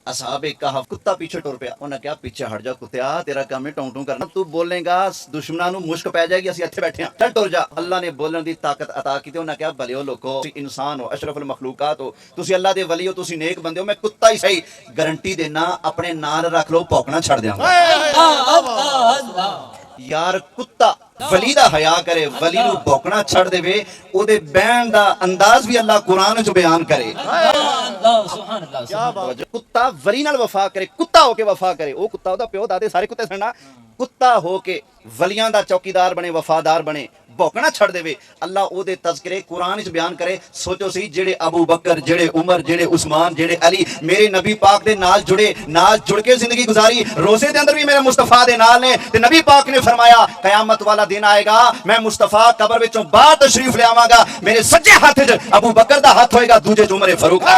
असहाबे कहा कुत्ता पीछे टुर पिया, उन्हें कहा पीछे हट जा कुत्तिया, तेरा काम है टों टों करना, तू बोलेगा दुश्मनां नूं मुश्क पै जाएगी, असं इत्थे बैठे हां, चल टुर जा। अल्लाह ने बोलने की ताकत अता की, उन्हें कहा भले लोको इंसान हो, अशरफुल मखलूकात हो, तुसीं अल्लाह दे वली हो, तुसीं नेक बंदे हो, मैं कुत्ता ही सही गारंटी देना अपने नाल रख लो, भौंकना छड़ देंगा। यार कुत्ता वली दा हया करे, वली नूं भौंकना छड़ देवे, ओदे बैण दा अंदाज भी अल्लाह कुरान विच बयान करे। कुत्ता वली नाल वफा करे, कुत्ता होके वफा करे, ओ कुत्ता ओदा प्यो दादे सारे कुत्ते सना, कुत्ता होके वलियां दा चौकीदार बने, वफादार बने, भौंकना छड़ देवे। अल्लाह ओदे तज़किरे कुरान विच बयान करे। सोचो सी जेड़े अबू बकर, जेड़े उमर, जेड़े उस्मान, जेड़े अली मेरे नबी पाक दे नाल जुड़े, नाल जुड़ के जिंदगी गुजारी, रोजे दे अंदर भी मेरे मुस्तफा दे नाल ने, ते नबी पाक ने फरमाया कयामत वाला दिन आएगा, मैं मुस्तफा कब्र विचों बाहर तशरीफ ले आवांगा, मेरे सज्जे हाथ च अबू बकर दा हाथ होएगा, दूजे च उमर फारूक दा।